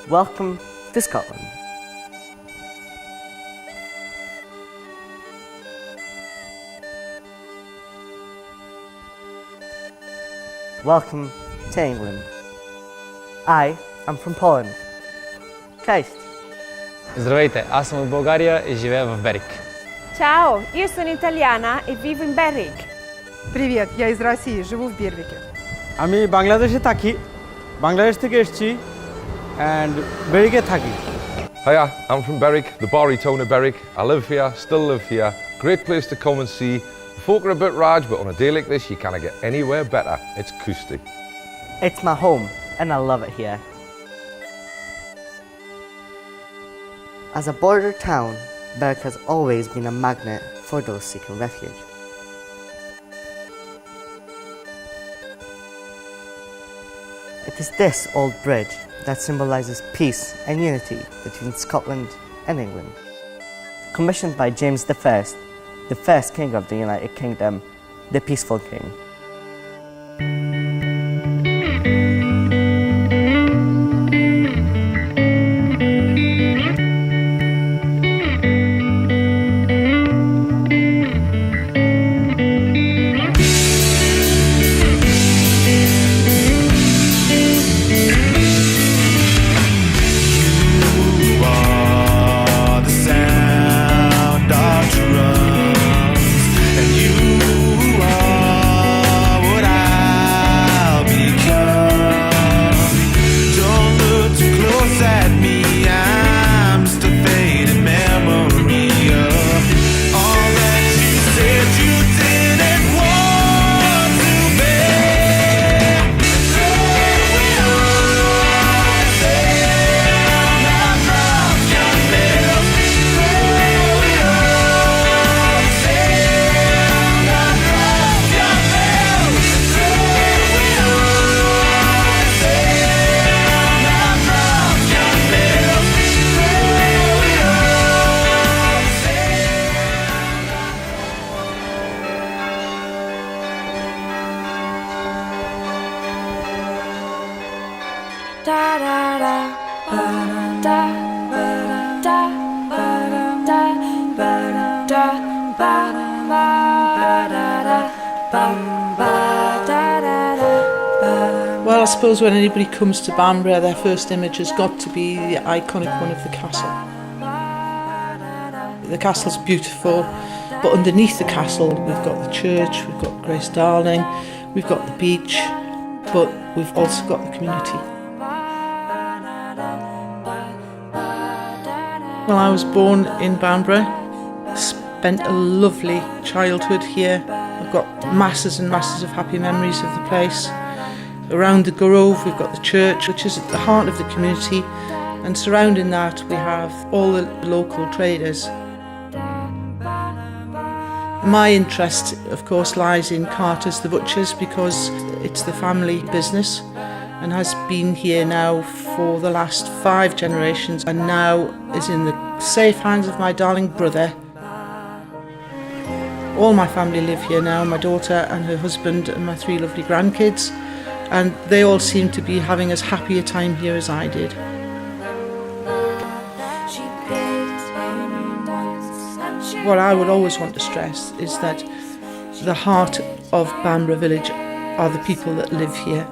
Welcome to Scotland. Welcome to England. I am from Poland. Cześć. Здравейте, аз съм от България и живея в Берик. Ciao, io sono italiana e vivo in Berwick. Привет, я из России, живу в Бервике. আমি বাংলাদেশে থাকি, বাংলাদেশ থেকে এসেছি and বেরিকে থাকি। Hiya, I'm from Berwick, the Barry town of Berwick. I live here, still live here. Great place to come and see. The folk are a bit raj, but on a day like this, you can't get anywhere better. It's acoustic. It's my home and I love it here. As a border town, Berwick has always been a magnet for those seeking refuge. It is this old bridge that symbolises peace and unity between Scotland and England. Commissioned by James I, the first king of the United Kingdom, the peaceful king. Well, I suppose when anybody comes to Bamburgh, their first image has got to be the iconic one of the castle. The castle's beautiful, but underneath the castle we've got the church, we've got Grace Darling, we've got the beach, but we've also got the community. Well, I was born in Bamburgh, spent a lovely childhood here. I've got masses and masses of happy memories of the place. Around the grove we've got the church, which is at the heart of the community, and surrounding that we have all the local traders. My interest, of course, lies in Carter's the Butchers because it's the family business and has been here now for the last 5 generations and now is in the safe hands of my darling brother. All my family live here now, my daughter and her husband and my 3 lovely grandkids, and they all seem to be having as happy a time here as I did. What I would always want to stress is that the heart of Bamburgh village are the people that live here.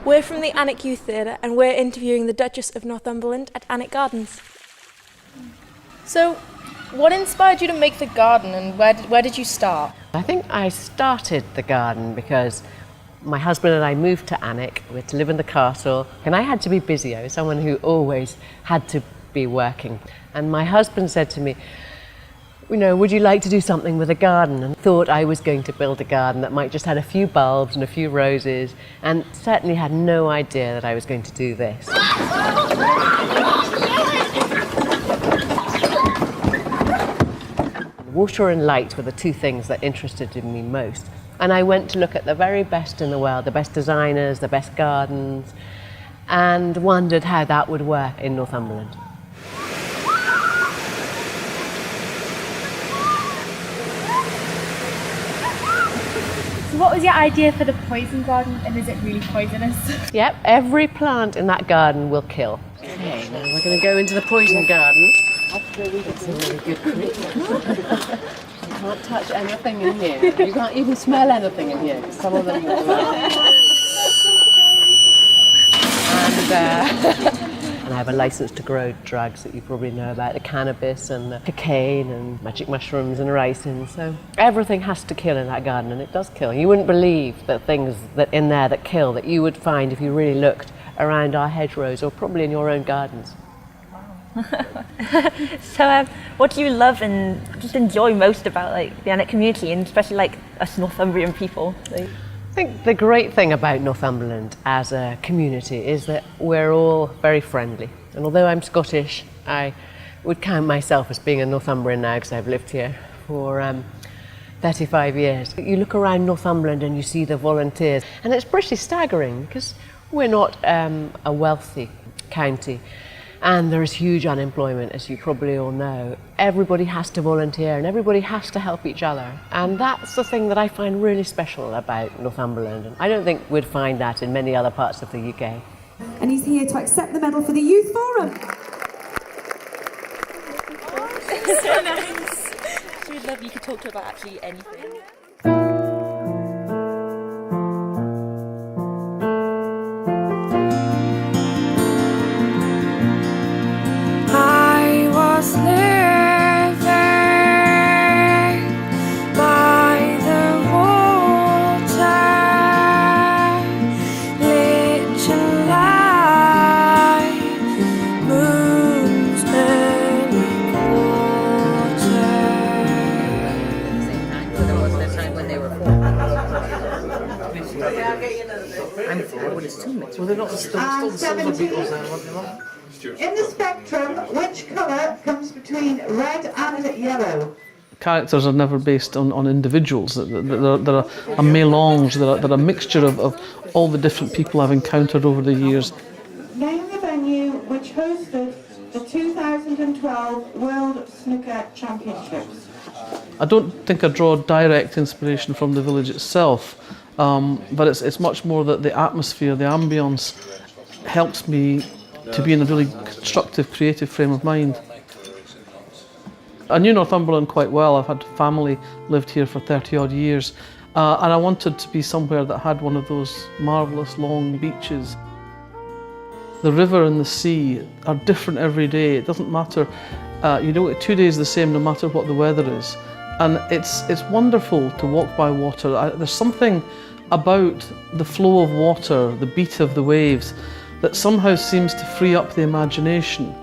We're from the Alnwick Youth Theatre and we're interviewing the Duchess of Northumberland at Alnwick Gardens. So, what inspired you to make the garden and where did you start? I think I started the garden because my husband and I moved to Alnwick. We had to live in the castle and I had to be busy. I was someone who always had to be working. And my husband said to me, you know, would you like to do something with a garden? And thought I was going to build a garden that might just had a few bulbs and a few roses, and certainly had no idea that I was going to do this. Water and light were the 2 things that interested me most. And I went to look at the very best in the world, the best designers, the best gardens, and wondered how that would work in Northumberland. So what was your idea for the poison garden, and is it really poisonous? Yep, every plant in that garden will kill. Okay, now we're going to go into the poison garden. It's a really good creek. You can't touch anything in here. You can't even smell anything in here. Some of them you will. And I have a license to grow drugs that you probably know about, the cannabis and the cocaine and magic mushrooms and ricin. So everything has to kill in that garden, and it does kill. You wouldn't believe the things that in there that kill that you would find if you really looked around our hedgerows or probably in your own gardens. So what do you love and just enjoy most about the Alnwick community, and especially us Northumbrian people? I think the great thing about Northumberland as a community is that we're all very friendly. And although I'm Scottish, I would count myself as being a Northumbrian now because I've lived here for 35 years. You look around Northumberland and you see the volunteers, and it's pretty staggering because we're not a wealthy county. And there is huge unemployment, as you probably all know. Everybody has to volunteer and everybody has to help each other. And that's the thing that I find really special about Northumberland. And I don't think we'd find that in many other parts of the UK. And he's here to accept the medal for the Youth Forum. So nice. It's really lovely you could talk to her about actually anything. In the spectrum, which colour comes between red and yellow? Characters are never based on individuals. They're a mélange, they're a mixture of all the different people I've encountered over the years. Name the venue which hosted the 2012 World Snooker Championships. I don't think I draw direct inspiration from the village itself, but it's much more that the atmosphere, the ambience, helps me to be in a really constructive, creative frame of mind. I knew Northumberland quite well. I've had family lived here for 30 odd years, and I wanted to be somewhere that had one of those marvellous long beaches. The river and the sea are different every day. It doesn't matter, 2 days the same no matter what the weather is. And it's wonderful to walk by water. There's something about the flow of water, the beat of the waves, that somehow seems to free up the imagination.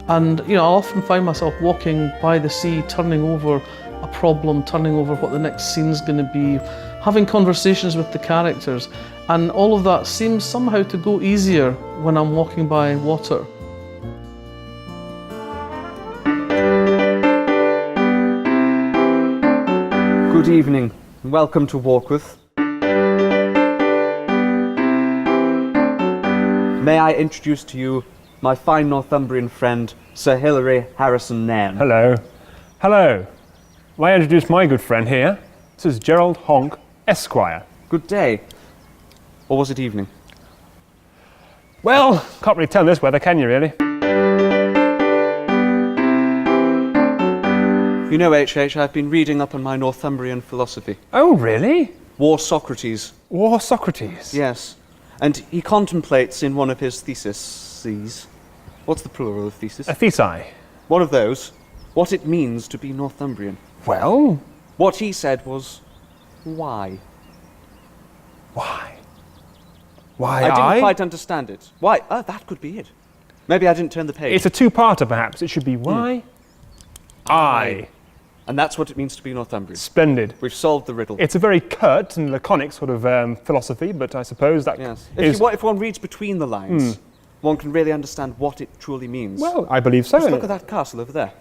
And I'll often find myself walking by the sea, turning over a problem, turning over what the next scene's going to be, having conversations with the characters, and all of that seems somehow to go easier when I'm walking by water. Good evening, and welcome to Walkworth. May I introduce to you my fine Northumbrian friend, Sir Hilary Harrison Nairn. Hello. Hello. May I introduce my good friend here? This is Gerald Honk, Esquire. Good day. Or was it evening? Well, can't really tell in this weather, can you really? You know, H.H., I've been reading up on my Northumbrian philosophy. Oh, really? War Socrates. War Socrates? Yes. And he contemplates in one of his theses, what's the plural of thesis? A thesi. One of those, what it means to be Northumbrian. Well? What he said was, why? Why? Why I didn't quite understand it. Why? Oh, that could be it. Maybe I didn't turn the page. It's a two-parter, perhaps. It should be why? I. And that's what it means to be Northumbrian. Splendid. We've solved the riddle. It's a very curt and laconic sort of philosophy, but I suppose that yes. is... If one reads between the lines, one can really understand what it truly means. Well, I believe so. Just look at that castle over there.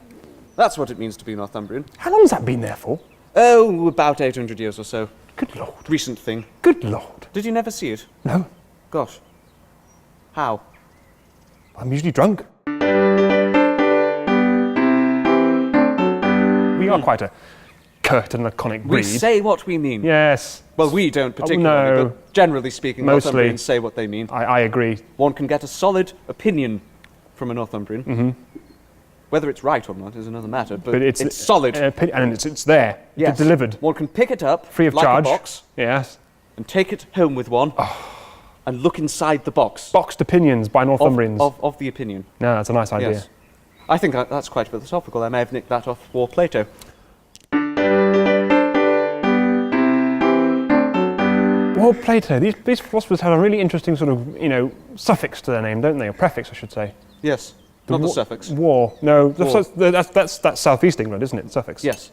That's what it means to be Northumbrian. How long has that been there for? Oh, about 800 years or so. Good Lord. Recent thing. Good Lord. Did you never see it? No. Gosh. How? I'm usually drunk. We are quite a curt and laconic breed. We say what we mean. Yes. Well, we don't particularly, no. but generally speaking, Mostly. Northumbrians say what they mean. I agree. One can get a solid opinion from a Northumbrian. Mm-hmm. Whether it's right or not is another matter, but it's solid. And it's there. Yes. It's delivered. One can pick it up free of like charge. a box. Yes. And take it home with one. And look inside the box. Boxed opinions by Northumbrians. Of the opinion. No, that's a nice idea. Yes. I think that's quite philosophical. I may have nicked that off War Plato. Well, Plato, these philosophers have a really interesting sort of, suffix to their name, don't they? Or prefix, I should say. Yes. Not the suffix. War. No, War. That's southeast England, isn't it? The suffix. Yes.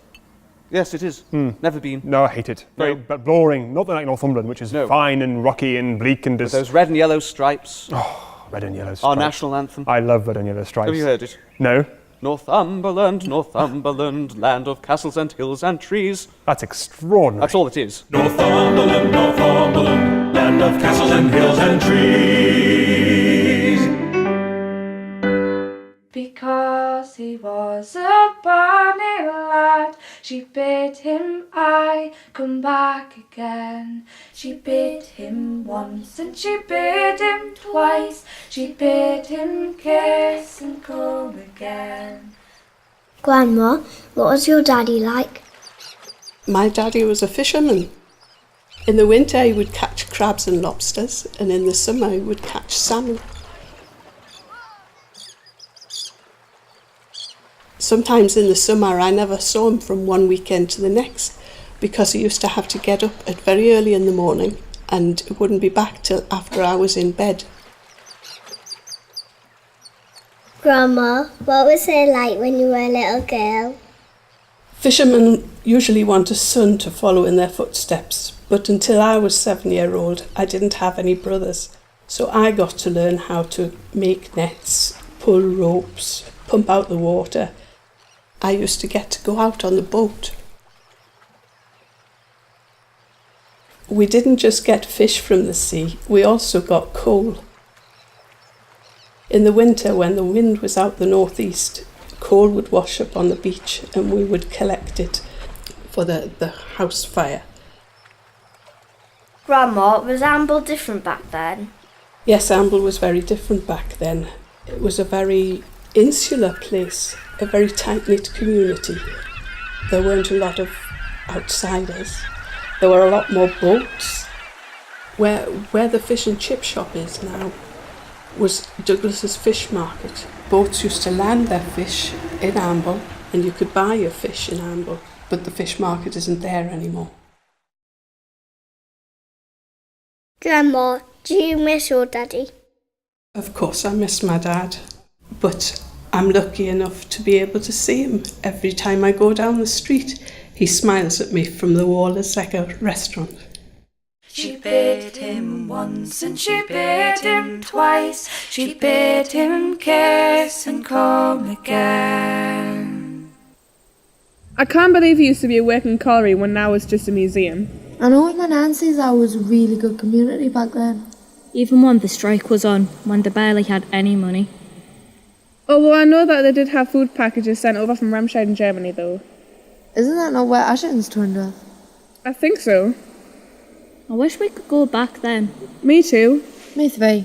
Yes, it is. Never been. No, I hate it. Very but boring. Not like Northumberland, which is fine and rocky and bleak and With those red and yellow stripes. Oh, red and yellow stripes. Our national anthem. I love red and yellow stripes. Have you heard it? No. Northumberland, Northumberland, land of castles and hills and trees. That's extraordinary. That's all it is. Northumberland, Northumberland, land of castles and hills and trees. Because he was a bonny lad, she bid him aye come back again. She bid him once and she bid him twice. She bid him kiss and come again. Grandma, what was your daddy like? My daddy was a fisherman. In the winter he would catch crabs and lobsters, and in the summer he would catch salmon. Sometimes in the summer I never saw him from one weekend to the next, because he used to have to get up at very early in the morning and wouldn't be back till after I was in bed. Grandma, what was it like when you were a little girl? Fishermen usually want a son to follow in their footsteps, but until I was 7-year-old I didn't have any brothers, so I got to learn how to make nets, pull ropes, pump out the water. I used to get to go out on the boat. We didn't just get fish from the sea, we also got coal. In the winter, when the wind was out the northeast, coal would wash up on the beach and we would collect it for the house fire. Grandma, was Amble different back then? Yes, Amble was very different back then. It was a very insular place, a very tight-knit community. There weren't a lot of outsiders. There were a lot more boats. Where the fish and chip shop is now was Douglas's fish market. Boats used to land their fish in Amble and you could buy your fish in Amble, but the fish market isn't there anymore. Grandma, do you miss your daddy? Of course I miss my dad, but I'm lucky enough to be able to see him every time I go down the street. He smiles at me from the wall. It's like a restaurant. She bid him once and she bid him twice. She bid him kiss and come again. I can't believe it used to be a working colliery when now it's just a museum. I know what my nan says, that was a really good community back then. Even when the strike was on, when they barely had any money. Although I know that they did have food packages sent over from Remscheid in Germany though. Isn't that not where Ashton's turned up? I think so. I wish we could go back then. Me too. Me too.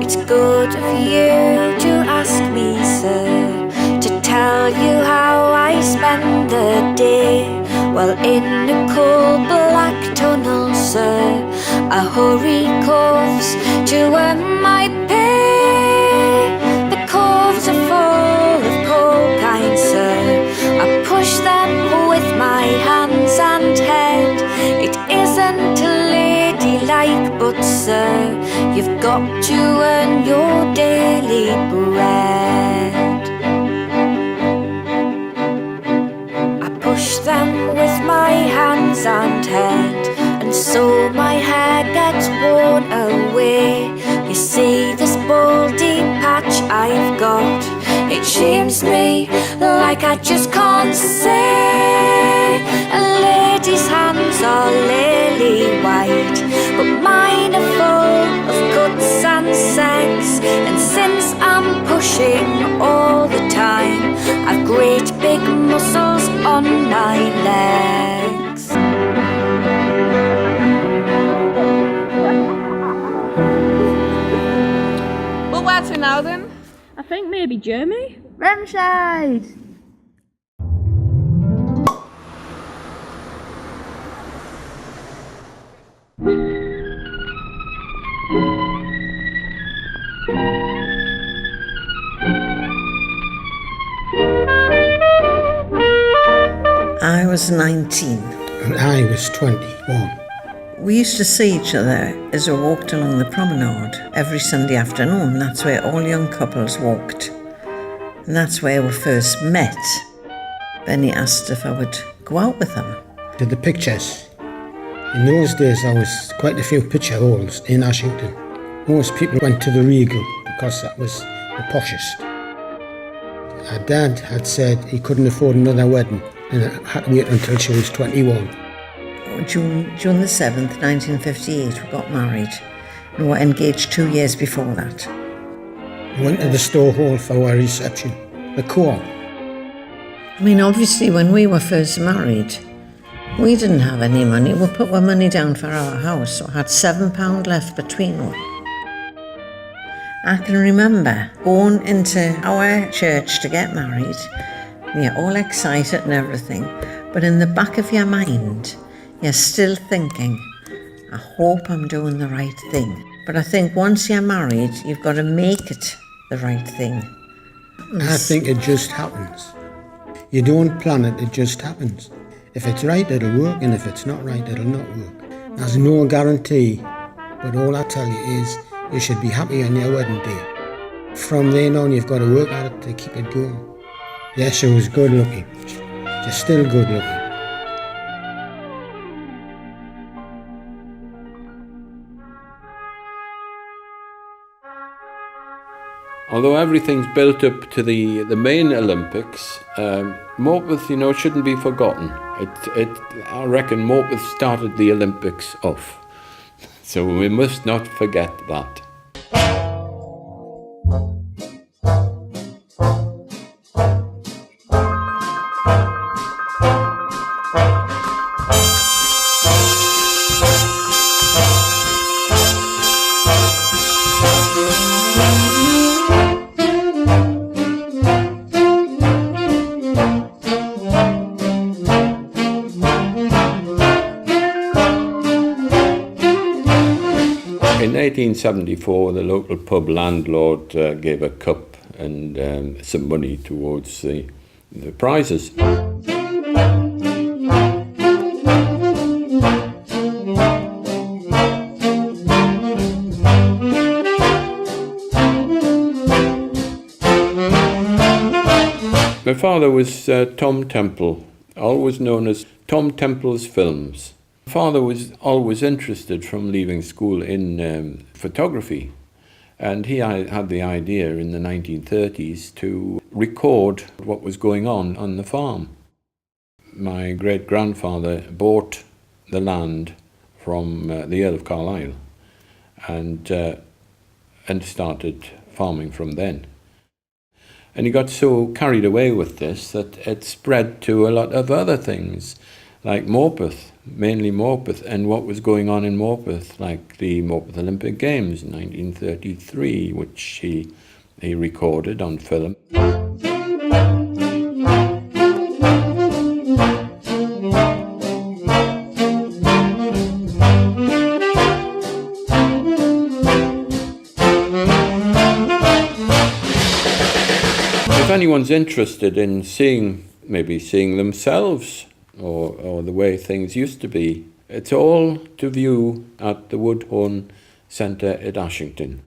It's good of you to ask me, sir, to tell you how I spend the day. Well, in a coal black tunnel, sir, I hurry coves to earn my pay. The coves are full of coal, kind sir. I push them with my hands and head. It isn't ladylike, but sir, you've got to earn your daily bread. I push them with my hands and head, and so my hair gets worn away. You see this baldy patch I've got, it shames me like I just can't say. A lady's hands are lily white, but mine are full of guts and sex. And since I'm pushing all the time, I've great big muscles on my legs. Well, where to now then? I think maybe Jeremy. Remscheid! I was 19. And I was 21. We used to see each other as we walked along the promenade every Sunday afternoon. That's where all young couples walked. And that's where we first met. Then he asked if I would go out with him. To the pictures. In those days there was quite a few picture halls in Ashington. Most people went to the Regal because that was the poshest. Our dad had said he couldn't afford another wedding and had to wait until she was 21. June the 7th, 1958, we got married. We were engaged 2 years before that. We went to the store hall for our reception, the Co-op. I mean, obviously, when we were first married, we didn't have any money. We put our money down for our house, so I had £7 left between us. I can remember going into our church to get married. You're all excited and everything, but in the back of your mind, you're still thinking, I hope I'm doing the right thing. But I think once you're married, you've got to make it the right thing. I think it just happens. You don't plan it, it just happens. If it's right, it'll work, and if it's not right, it'll not work. There's no guarantee, but all I tell you is you should be happy on your wedding day. From then on, you've got to work at it to keep it going. Yes, she was good looking. She's still good looking. Although everything's built up to the main Olympics, Morpeth, shouldn't be forgotten. I reckon Morpeth started the Olympics off. So we must not forget that. In 1874, the local pub landlord gave a cup and some money towards the prizes. My father was Tom Temple, always known as Tom Temple's Films. My father was always interested from leaving school in photography, and he had the idea in the 1930s to record what was going on the farm. My great-grandfather bought the land from the Earl of Carlisle and started farming from then. And he got so carried away with this that it spread to a lot of other things, like Morpeth, mainly Morpeth, and what was going on in Morpeth, like the Morpeth Olympic Games in 1933, which he recorded on film. If anyone's interested in maybe seeing themselves or the way things used to be, it's all to view at the Woodhorn Centre at Ashington.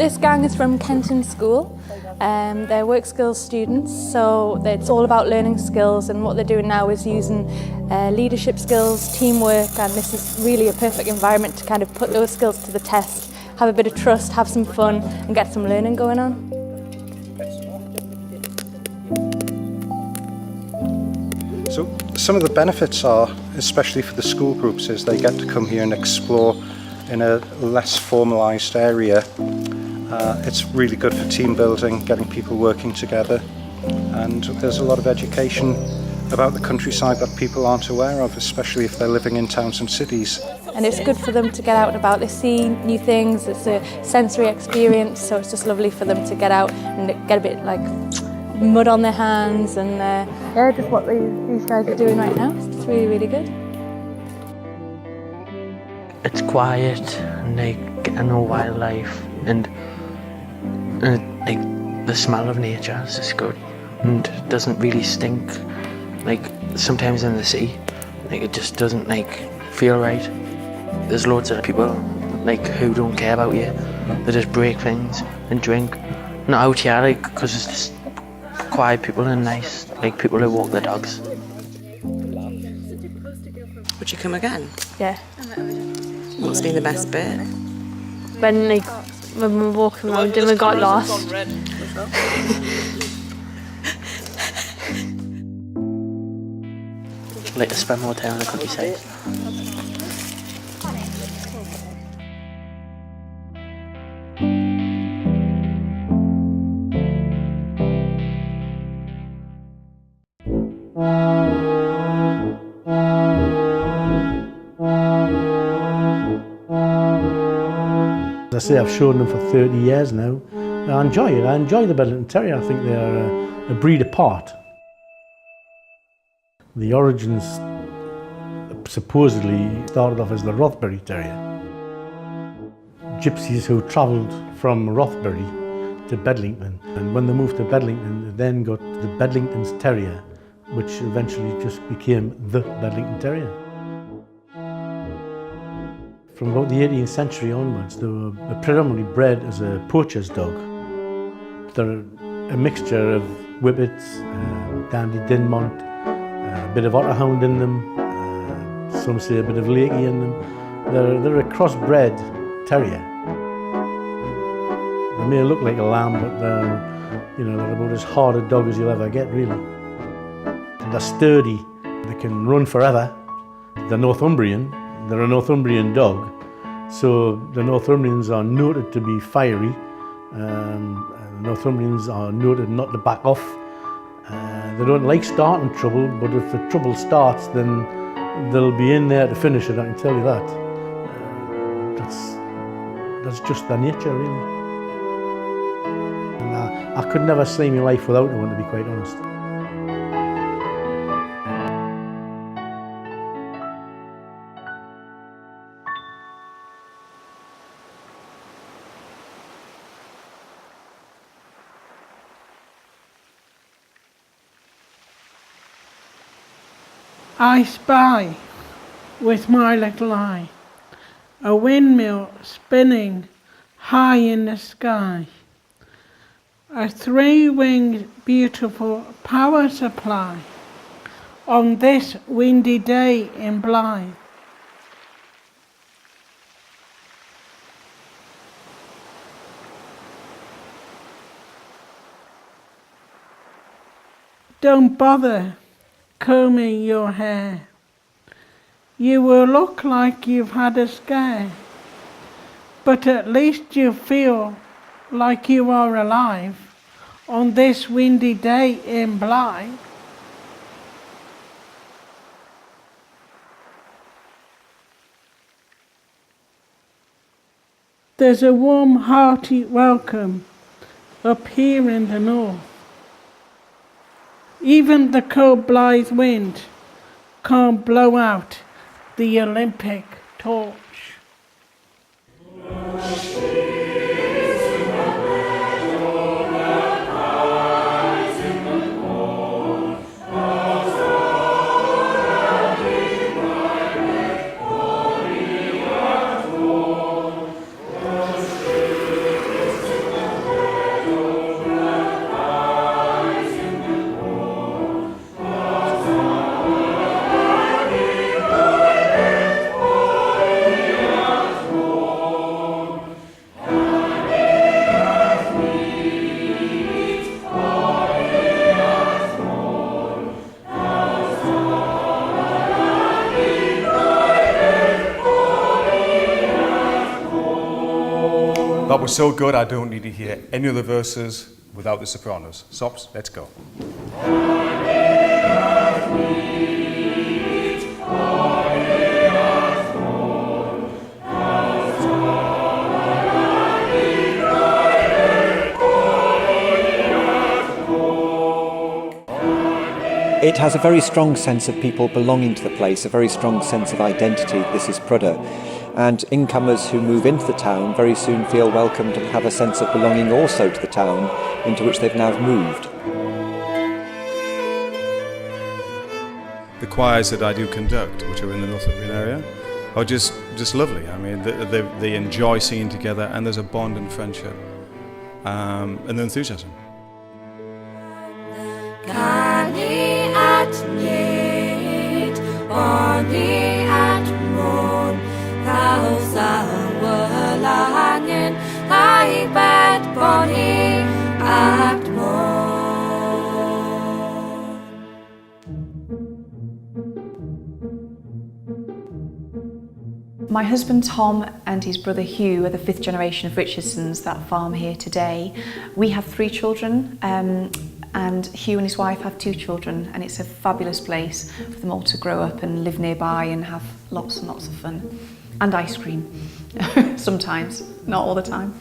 This gang is from Kenton School. They're work skills students, so it's all about learning skills, and what they're doing now is using leadership skills, teamwork, and this is really a perfect environment to kind of put those skills to the test, have a bit of trust, have some fun and get some learning going on. So some of the benefits are, especially for the school groups, is they get to come here and explore in a less formalised area. It's really good for team building, getting people working together, and there's a lot of education about the countryside that people aren't aware of, especially if they're living in towns and cities. And it's good for them to get out and about. They see new things, it's a sensory experience, so it's just lovely for them to get out and get a bit like mud on their hands, and yeah, just what these guys are doing right now. It's really, really good. It's quiet, and they get to know wildlife, and like the smell of nature is just good, and it doesn't really stink like sometimes in the city. Like it just doesn't like feel right. There's loads of people like who don't care about you. They just break things and drink. Not out here, like, because it's just quiet people and nice, like people who walk their dogs. Would you come again? Yeah. What's been the best bit? When we were walking around and we got lost. Like to spend more time in the countryside. As I say, I've shown them for 30 years now. I enjoy it. I enjoy the Bedlington Terrier. I think they're a breed apart. The origins supposedly started off as the Rothbury Terrier. Gypsies who travelled from Rothbury to Bedlington, and when they moved to Bedlington, they then got the Bedlington's Terrier, which eventually just became the Bedlington Terrier. From about the 18th century onwards, they were predominantly bred as a poacher's dog. They're a mixture of Whippets, Dandy Dinmont, a bit of Otterhound in them, some say a bit of Lakey in them. They're a crossbred terrier. They may look like a lamb, but they're about as hard a dog as you'll ever get, really. They're sturdy, they can run forever. They're Northumbrian. They're a Northumbrian dog, so the Northumbrians are noted to be fiery. Northumbrians are noted not to back off. They don't like starting trouble, but if the trouble starts, then they'll be in there to finish it, I can tell you that. That's just their nature, really. And I could never see my life without one, to be quite honest. I spy, with my little eye, a windmill spinning high in the sky, a three-winged beautiful power supply on this windy day in Blythe. Don't bother combing your hair. You will look like you've had a scare, but at least you feel like you are alive on this windy day in Blythe. There's a warm, hearty welcome up here in the north. Even the cold Blythe wind can't blow out the Olympic torch. was so good I don't need to hear any of the verses without the sopranos. Sops, let's go. It has a very strong sense of people belonging to the place, a very strong sense of identity. This is Prudhoe. And incomers who move into the town very soon feel welcomed and have a sense of belonging also to the town into which they've now moved. The choirs that I do conduct, which are in the Northumberland area, are just lovely. I mean, they enjoy singing together, and there's a bond and friendship and enthusiasm. My husband Tom and his brother Hugh are the 5th generation of Richardsons that farm here today. We have 3 children and Hugh and his wife have 2 children, and it's a fabulous place for them all to grow up and live nearby and have lots and lots of fun. And ice cream, sometimes, not all the time.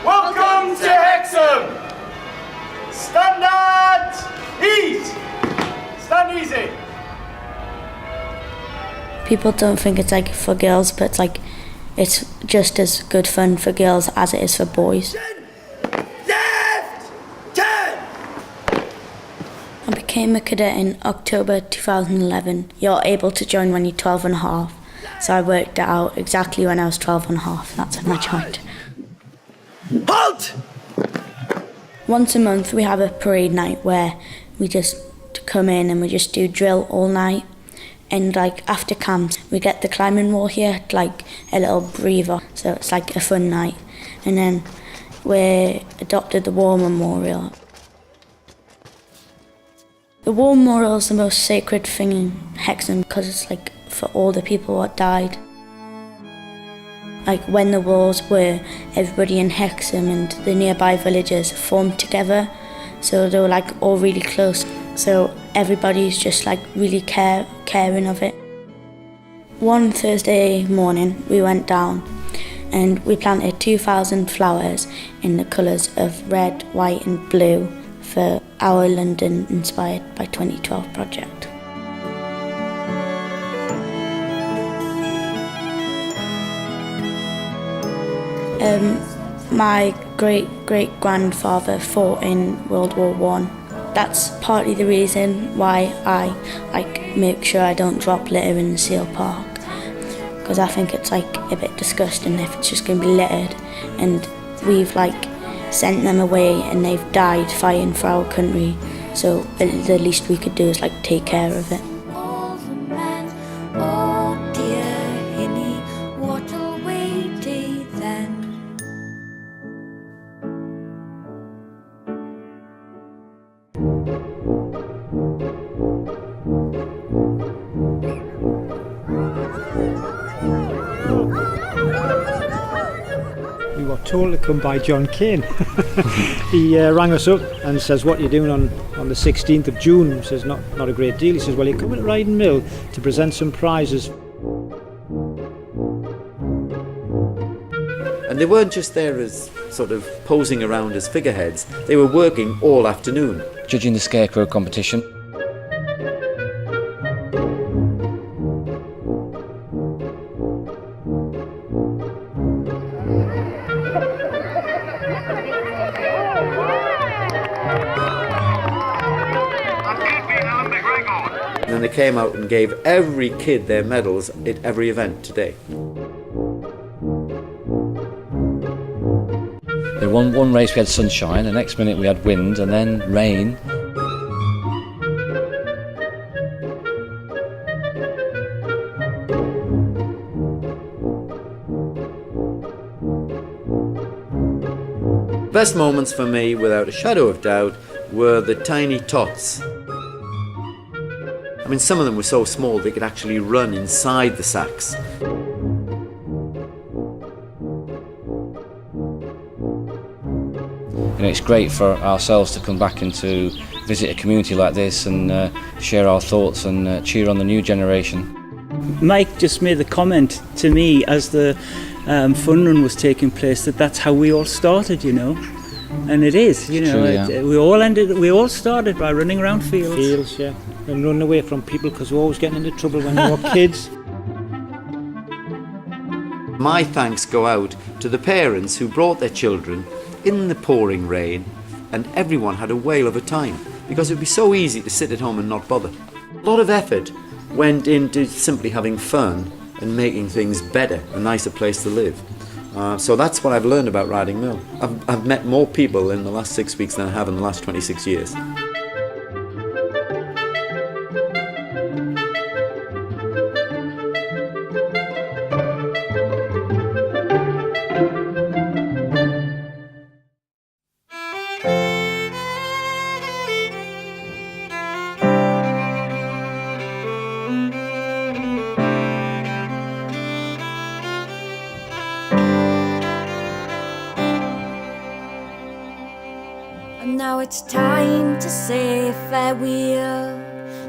Welcome to Hexham! Stand at ease! Stand easy! People don't think it's like for girls, but it's like it's just as good fun for girls as it is for boys. Left! Turn! I became a cadet in October 2011. You're able to join when you're 12 and a half. So I worked it out exactly when I was 12 and a half. That's when I joined. Halt! Once a month we have a parade night where we just come in and we just do drill all night. And like after camps we get the climbing wall here, like a little breather, so it's like a fun night. And then we adopted the War Memorial. The War Memorial is the most sacred thing in Hexham because it's like for all the people that died. Like when the wars were, everybody in Hexham and the nearby villages formed together, so they were like all really close. So everybody's just like really caring of it. One Thursday morning we went down and we planted 2,000 flowers in the colours of red, white and blue for our London Inspired by 2012 project. My great-great-grandfather fought in World War I. That's partly the reason why I make sure I don't drop litter in the Seal Park, because I think it's like a bit disgusting if it's just going to be littered. And we've sent them away and they've died fighting for our country. So the least we could do is like take care of it. All the men, oh dear hinny, what'll we do then? We were told to come by John Kane. He rang us up and says, what are you doing on the 16th of June? He says, not a great deal. He says, well, you're coming to Riding Mill to present some prizes. And they weren't just there as sort of posing around as figureheads, they were working all afternoon. Judging the scarecrow competition. And then they came out and gave every kid their medals at every event today. In one race we had sunshine, the next minute we had wind and then rain. Best moments for me, without a shadow of doubt, were the tiny tots. I mean, some of them were so small they could actually run inside the sacks. You know, it's great for ourselves to come back and to visit a community like this and share our thoughts and cheer on the new generation. Mike just made the comment to me as the fun run was taking place that that's how we all started, you know. And it is, you know, True, we all started by running around fields. Fields, yeah. And running away from people because we're always getting into trouble when we were kids. My thanks go out to the parents who brought their children in the pouring rain, and everyone had a whale of a time because it would be so easy to sit at home and not bother. A lot of effort went into simply having fun and making things better, a nicer place to live. So that's what I've learned about Riding Mill. I've met more people in the last 6 weeks than I have in the last 26 years. And now it's time to say farewell.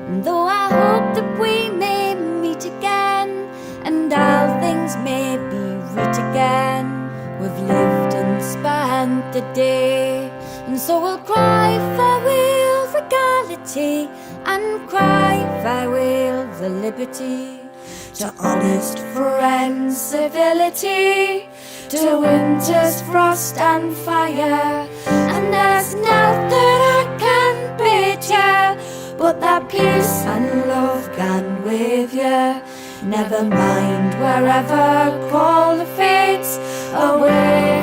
And though I hope that we may meet again, and all things may be right again, we've lived and spent the day, and so we'll cry farewell regality, and cry farewell the liberty, to honest friends civility, to winter's frost and fire. And there's nought that I can bid ya, but that peace and love can with ya. Never mind wherever call the fates away.